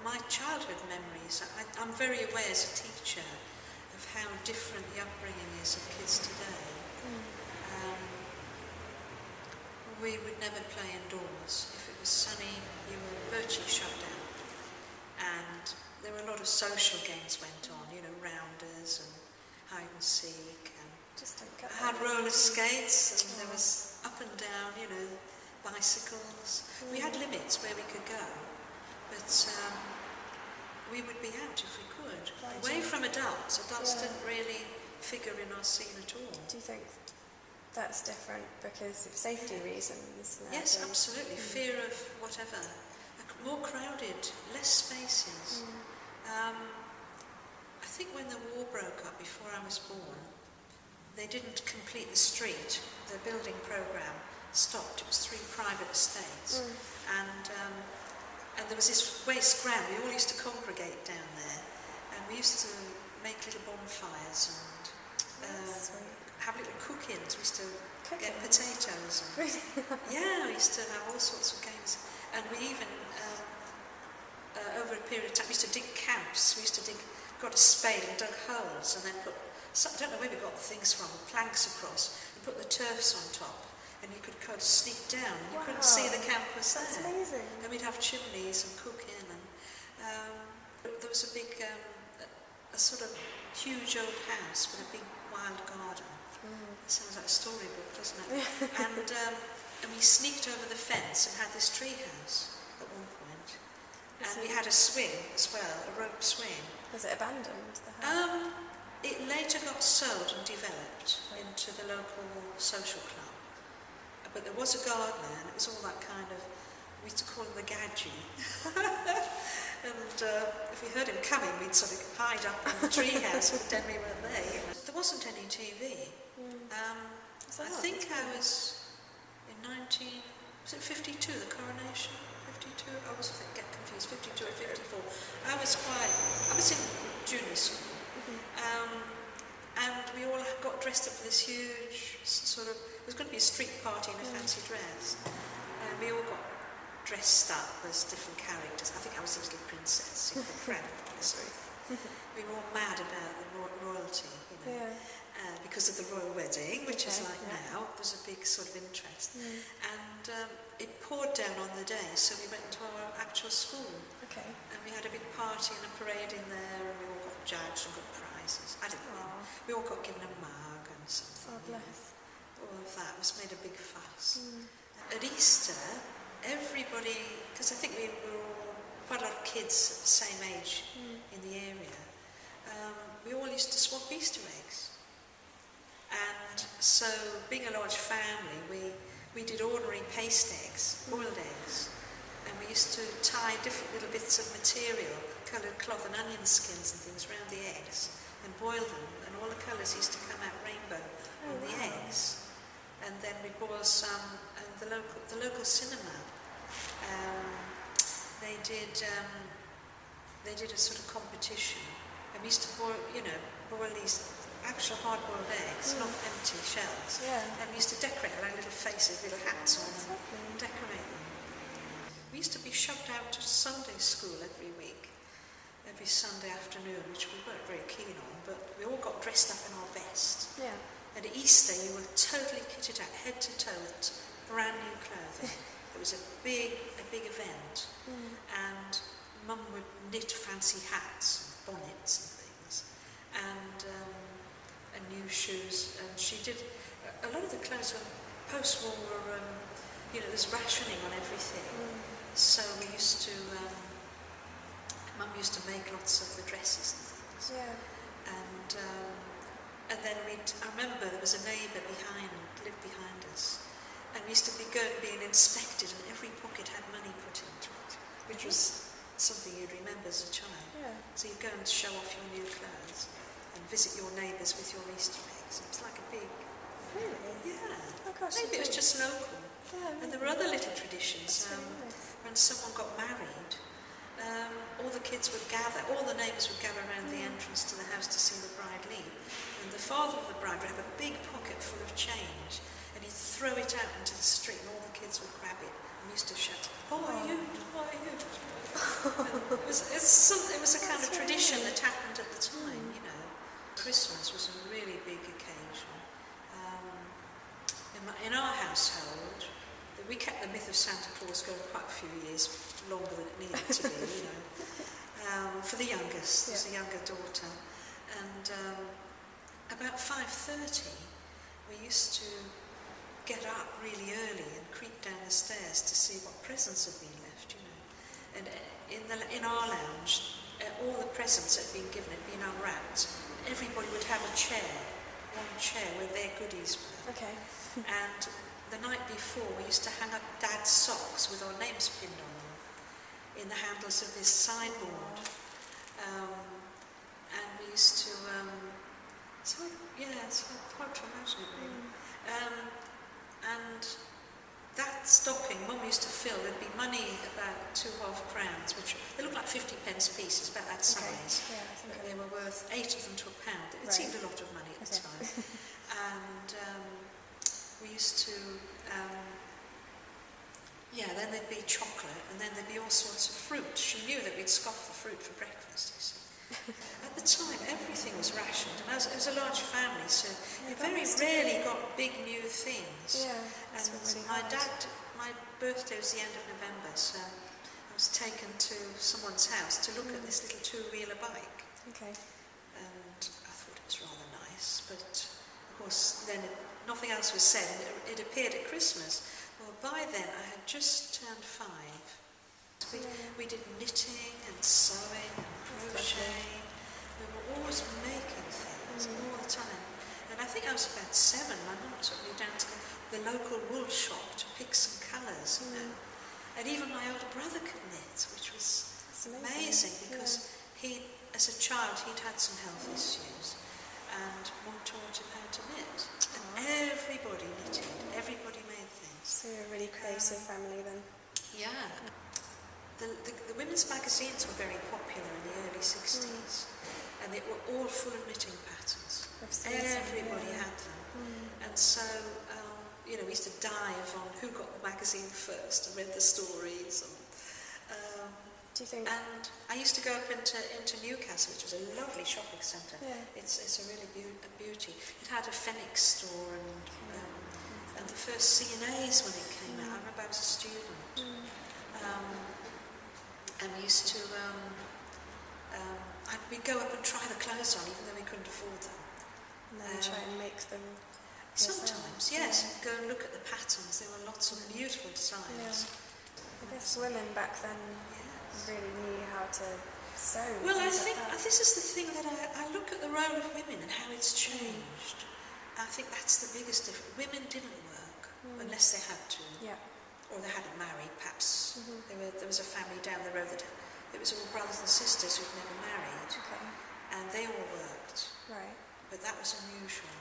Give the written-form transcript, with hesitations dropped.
my childhood memories, I'm very aware as a teacher of how different the upbringing is of kids today. We would never play indoors. If it was sunny, you were virtually shut down. And there were a lot of social games went on, you know, rounders and hide and seek. And I had roller skates, and there was up and down, you know, bicycles. We had limits where we could go, but we would be out if we could. Away from adults. Adults didn't really figure in our scene at all. Do you think that's different because of safety reasons? Yes, absolutely. Fear of whatever. More crowded, less spaces. I think when the war broke up, before I was born, they didn't complete the street. The building programme stopped. It was 3 private estates. And there was this waste ground. We all used to congregate down there. And we used to make little bonfires and have little cook-ins. We used to get potatoes. And, yeah, we used to have all sorts of games. And we even, over a period of time, we used to dig camps. We used to got a spade and dug holes and then put, I don't know where we got the things from, planks across, and put the turfs on top. And you could kind of sneak down. You couldn't see the campus there. That's amazing. And we'd have chimneys and cook in. And there was a big, a sort of huge old house with a big wild garden. It sounds like a storybook, doesn't it? And we sneaked over the fence and had this tree house at one point. And we had a swing as well, a rope swing. Was it abandoned, the house? It later got sold and developed into the local social club. But there was a gardener, and it was all that kind of, we used to call him the gadgie. And if we heard him coming, we'd sort of hide up in the treehouse, pretend we weren't there. There wasn't any TV. I think I was in 52, the coronation? 52? I always get confused, 52 or 54. I was in junior school. And we all got dressed up for this huge sort of, it was going to be a street party in a fancy dress. And we all got dressed up as different characters. I think I was a little princess, you know, the crown, honestly. We were all mad about the royalty, you know, because of the royal wedding, which is like now. There was a big sort of interest. And it poured down on the day, so we went to our actual school. And we had a big party and a parade in there, and we all got judged and got prizes. I didn't win. We all got given a mug and something. Oh, bless. All of that was made a big fuss. At Easter, everybody, because I think we were all quite a lot of kids at the same age in the area, we all used to swap Easter eggs. And so, being a large family, we did ordinary paste eggs, boiled eggs, and we used to tie different little bits of material, coloured cloth and onion skins and things around the eggs, and boil them, and all the colours used to come out rainbow on the eggs. And then we'd boil some, and the local cinema, they did a sort of competition, and we used to boil these actual hard-boiled eggs, not empty shells, and we used to decorate them, like little faces, little hats on them, and decorate them. We used to be shoved out to Sunday school every week, every Sunday afternoon, which we weren't very keen on, but we all got dressed up in our best. And at Easter, you were totally kitted out, head to toe, with brand new clothing. It was a big event, and Mum would knit fancy hats, and bonnets and things, and new shoes. And she did a lot of the clothes when post-war were, there's rationing on everything. So we used to, Mum used to make lots of the dresses and things. And then I remember there was a neighbour lived behind us, and we used to be being inspected, and every pocket had money put into it, which was something you'd remember as a child. So you'd go and show off your new clothes, and visit your neighbours with your Easter eggs. It was like a big... Really? Yeah. Oh gosh. Maybe it was just local. And there were other little traditions. Really nice. When someone got married, all the kids would gather, all the neighbours would gather around the entrance to the house to see the bride leave. And the father of the bride would have a big pocket full of change, and and he'd throw it out into the street, and all the kids would grab it and used to shout, "Oh, are you? Oh, are you?" It was a kind of tradition that happened at the time, you know. Christmas was a really big occasion. In our household, we kept the myth of Santa Claus going quite a few years longer than it needed to be, you know. For the youngest, there's a younger daughter, and about 5:30, we used to get up really early and creep down the stairs to see what presents had been left, you know. And in our lounge, all the presents that had been given had been unwrapped. Everybody would have a chair, one chair where their goodies were. Okay. And the night before, we used to hang up Dad's socks with our names pinned on them in the handles of this sideboard. And we used to, it's hard to imagine it really. And that stocking, Mum used to fill, there'd be money about 2 half-crowns, which they looked like 50p pieces, about that size. Yeah, I think they were worth 8 of them to £1. It seemed a lot of money at the time. And we used to, then there'd be chocolate, and then there'd be all sorts of fruit. She knew that we'd scoff the fruit for breakfast, you see. At the time, everything was rationed, and it was a large family, so you very rarely got big new things. Yeah, and really my birthday was the end of November, so I was taken to someone's house to look at this little 2-wheeler bike. Okay. And I thought it was rather nice, but of course then nothing else was said, and it appeared at Christmas. Well, by then I had just turned 5. We did knitting and sewing and crocheting. We were always making things all the time. And I think I was about 7. My mum took me down to the local wool shop to pick some colours, you know. And even my older brother could knit, which was amazing because he, as a child, he'd had some health issues, and Mum taught him how to knit. And everybody knitted, everybody made things. So you're a really creative family then. Yeah. The women's magazines were very popular in the early 60s, and they were all full of knitting patterns. Everybody had them. And so, we used to dive on who got the magazine first and read the stories. Do you think? And I used to go up into Newcastle, which was a lovely shopping centre. Yeah. It's a really beauty. It had a Phoenix store and the first C&A's when it came out. I remember I was a student. And we used to, we'd go up and try the clothes on, even though we couldn't afford them. And then try and make them sometimes, yes. Yeah. Go and look at the patterns. There were lots of beautiful designs. Yeah. I guess women back then really knew how to sew. Well, I think this is the thing that I look at the role of women and how it's changed. I think that's the biggest difference. Women didn't work unless they had to. Yeah. Or they hadn't married, perhaps. There was a family down the road that it was all brothers and sisters who'd never married. Okay. And they all worked. Right. But that was unusual.